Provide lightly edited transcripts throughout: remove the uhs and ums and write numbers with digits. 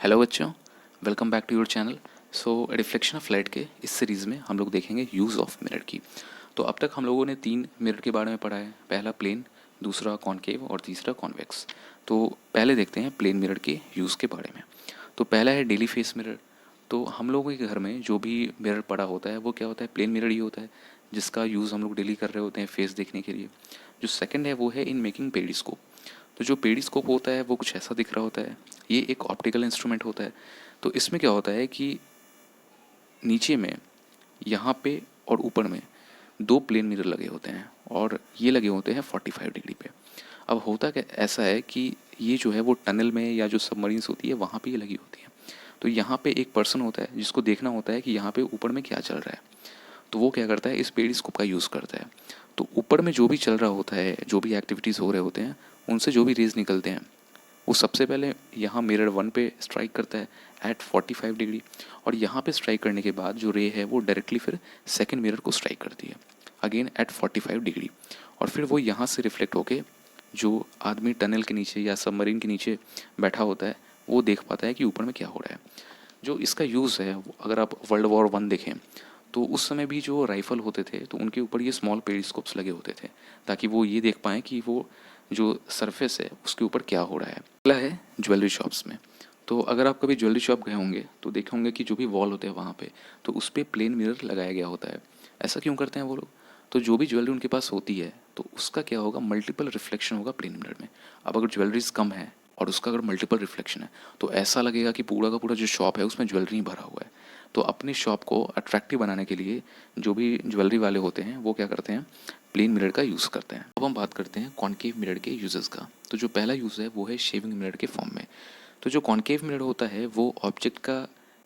Hello बच्चों, welcome back to your channel. So reflection of light के इस series में हम लोग देखेंगे यूज़ ऑफ मिरर की। तो अब तक हम लोगों ने 3 मिरर के बारे में पढ़ा है। पहला प्लेन, दूसरा कॉनकेव और तीसरा कॉन्वेक्स। तो पहले देखते हैं प्लेन मिरर के यूज़ के बारे में। तो पहला है डेली फेस मिरर। तो हम लोगों के घर में जो भी मिरर पड़ा होता है वो क्या होता है, प्लेन मिरर ही होता है, जिसका यूज़ हम लोग डेली कर रहे होते हैं फेस देखने के लिए। जो सेकंड है वो है इन मेकिंग पेरिस्कोप। तो जो पेरिस्कोप होता है वो कुछ ऐसा दिख रहा होता है। ये एक ऑप्टिकल इंस्ट्रूमेंट होता है। तो इसमें क्या होता है कि नीचे में, यहाँ पे और ऊपर में 2 प्लेन मिरर लगे होते हैं और ये लगे होते हैं 45 डिग्री पे। अब होता क्या ऐसा है कि ये जो है वो टनल में या जो सबमरीन्स होती है वहाँ पे ये लगी होती है। तो यहाँ पे एक पर्सन होता है जिसको देखना होता है कि यहाँ पे ऊपर में क्या चल रहा है। तो वो क्या करता है, इस पेरिस्कोप का यूज़ करता है। तो ऊपर में जो भी चल रहा होता है, जो भी एक्टिविटीज़ हो रहे होते हैं, उनसे जो भी रेज निकलते हैं वो सबसे पहले यहाँ मिरर 1 पे स्ट्राइक करता है एट 45 डिग्री, और यहाँ पे स्ट्राइक करने के बाद जो रे है वो डायरेक्टली फिर सेकंड मिरर को स्ट्राइक करती है अगेन एट 45 डिग्री। और फिर वो यहाँ से रिफ्लेक्ट होके जो आदमी टनल के नीचे या सबमरीन के नीचे बैठा होता है वो देख पाता है कि ऊपर में क्या हो रहा है। जो इसका यूज़ है, अगर आप वर्ल्ड वॉर 1 देखें तो उस समय भी जो राइफ़ल होते थे तो उनके ऊपर ये स्मॉल पेरिस्कोप्स लगे होते थे, ताकि वो ये देख पाएँ कि वो जो सरफेस है उसके ऊपर क्या हो रहा है। अगला है ज्वेलरी शॉप्स में। तो अगर आप कभी ज्वेलरी शॉप गए होंगे तो देखे होंगे कि जो भी वॉल होते हैं वहाँ पे, तो उस पर प्लेन मिरर लगाया गया होता है। ऐसा क्यों करते हैं वो लोग? तो जो भी ज्वेलरी उनके पास होती है तो उसका क्या होगा, मल्टीपल रिफ्लेक्शन होगा प्लेन मिरर में। अब अगर ज्वेलरीज कम है और उसका अगर मल्टीपल रिफ्लेक्शन है तो ऐसा लगेगा कि पूरा का पूरा जो शॉप है उसमें ज्वेलरी ही भरा हुआ है। तो अपनी शॉप को अट्रैक्टिव बनाने के लिए जो भी ज्वेलरी वाले होते हैं वो क्या करते हैं, प्लेन मिरर का यूज़ करते हैं। अब हम बात करते हैं कॉनकेव मिरर के यूजेस का। तो जो पहला यूज़ है वो है शेविंग मिरर के फॉर्म में। तो जो कॉनकेव मिरर होता है वो ऑब्जेक्ट का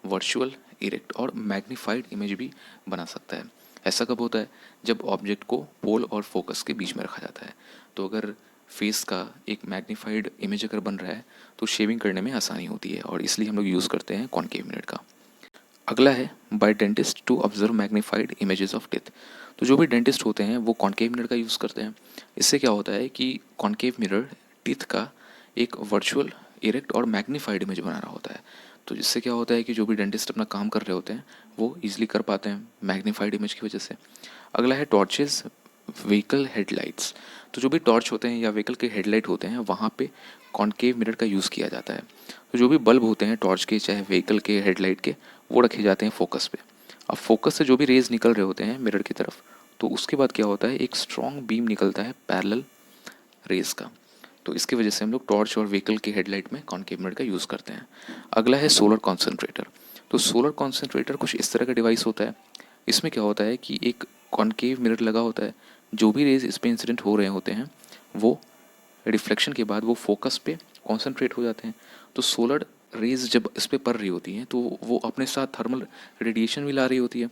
वर्चुअल, इरेक्ट और मैग्नीफाइड इमेज भी बना सकता है। ऐसा कब होता है, जब ऑब्जेक्ट को पोल और फोकस के बीच में रखा जाता है। तो अगर फेस का एक मैग्नीफाइड इमेज अगर बन रहा है तो शेविंग करने में आसानी होती है, और इसलिए हम लोग यूज़ करते हैं कॉनकेव मिरर का। अगला है by dentist to observe magnified images of teeth. तो जो भी डेंटिस्ट होते हैं वो कॉनकेव मिरर का यूज़ करते हैं। इससे क्या होता है कि कॉनकेव मिरर टीथ का एक वर्चुअल, इरेक्ट और मैग्नीफाइड इमेज बना रहा होता है। तो जिससे क्या होता है कि जो भी डेंटिस्ट अपना काम कर रहे होते हैं वो ईजिली कर पाते हैं मैग्नीफाइड इमेज की वजह से। अगला है टॉर्चेस व्हीकल हेडलाइट्स। तो जो भी टॉर्च होते हैं या व्हीकल के हेडलाइट होते हैं वहाँ पे कॉनकेव मिरर का यूज़ किया जाता है। तो जो भी बल्ब होते हैं टॉर्च के चाहे व्हीकल के हेडलाइट के, वो रखे जाते हैं फोकस पे। अब फोकस से जो भी रेज निकल रहे होते हैं मिरर की तरफ, तो उसके बाद क्या होता है, एक स्ट्रॉन्ग बीम निकलता है पैरेलल रेज का। तो इसकी वजह से हम लोग टॉर्च और व्हीकल के हेडलाइट में कॉनकेव मिरर का यूज़ करते हैं। अगला है सोलर कॉन्सेंट्रेटर। तो सोलर कॉन्सेंट्रेटर कुछ इस तरह का डिवाइस होता है। इसमें क्या होता है कि एक कॉनकेव मिरर लगा होता है, जो भी रेज इस पे इंसिडेंट हो रहे होते हैं वो रिफ्लेक्शन के बाद वो फोकस पे कॉन्सेंट्रेट हो जाते हैं। तो सोलर रेज जब इस पे पड़ रही होती हैं तो वो अपने साथ थर्मल रेडिएशन भी ला रही होती है।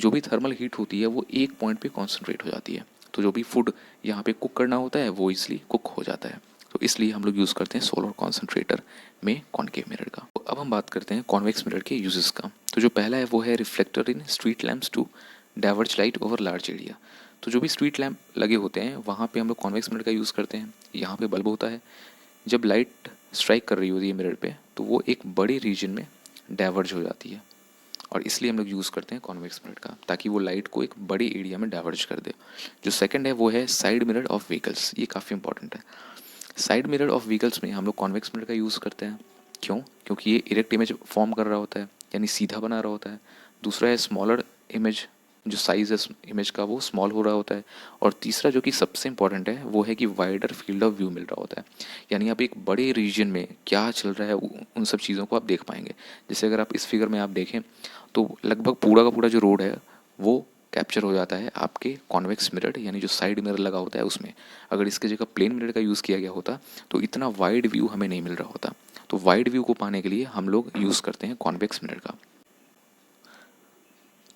जो भी थर्मल हीट होती है वो एक पॉइंट पे कॉन्सेंट्रेट हो जाती है। तो जो भी फूड यहाँ पे कुक करना होता है वो इसलिए कुक हो जाता है। तो इसलिए हम लोग यूज़ करते हैं सोलर कॉन्सेंट्रेटर में कॉनकेव मिरर का। तो अब हम बात करते हैं कॉन्वेक्स मिरर के यूजेस का। तो जो पहला है वो है reflector in street lamps to diverge light over large area. तो जो भी स्ट्रीट लैम्प लगे होते हैं वहाँ पे हम लोग कॉन्वेक्स मिरर का यूज़ करते हैं। यहाँ पे बल्ब होता है, जब लाइट स्ट्राइक कर रही होती है मिरर पे तो वो एक बड़े रीजन में डाइवर्ज हो जाती है, और इसलिए हम लोग यूज़ करते हैं कॉन्वेक्स मिरर का, ताकि वो लाइट को एक बड़े एरिया में डाइवर्ज कर दे। जो सेकंड है वो है साइड मिरर ऑफ व्हीकल्स। ये काफ़ी इंपॉर्टेंट है। साइड मिरर ऑफ व्हीकल्स में हम लोग कॉन्वेक्स मिरर का यूज़ करते हैं। क्यों? क्योंकि ये इरेक्ट इमेज फॉर्म कर रहा होता है, यानी सीधा बना रहा होता है। दूसरा है स्मॉलर इमेज, जो साइज़ है इमेज का वो स्मॉल हो रहा होता है। और तीसरा जो कि सबसे इंपॉर्टेंट है वो है कि वाइडर फील्ड ऑफ व्यू मिल रहा होता है, यानी आप एक बड़े रीजन में क्या चल रहा है उन सब चीज़ों को आप देख पाएंगे। जैसे अगर आप इस फिगर में आप देखें तो लगभग पूरा का पूरा जो रोड है वो कैप्चर हो जाता है आपके कॉन्वेक्स मिरर, यानी जो साइड मिरर लगा होता है उसमें। अगर इसके जगह प्लेन मिरर का यूज़ किया गया होता तो इतना वाइड व्यू हमें नहीं मिल रहा होता। तो वाइड व्यू को पाने के लिए हम लोग यूज़ करते हैं कॉन्वेक्स मिरर का।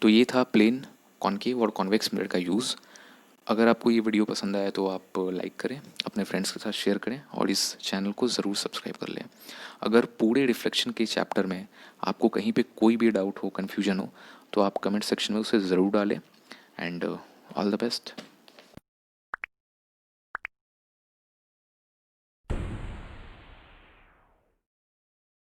तो ये था प्लेन, कॉनकेव और कॉन्वेक्स मिरर का यूज़। अगर आपको ये वीडियो पसंद आया तो आप लाइक करें, अपने फ्रेंड्स के साथ शेयर करें और इस चैनल को ज़रूर सब्सक्राइब कर लें। अगर पूरे रिफ्लेक्शन के चैप्टर में आपको कहीं पे कोई भी डाउट हो, कन्फ्यूजन हो, तो आप कमेंट सेक्शन में उसे ज़रूर डालें। And all the best.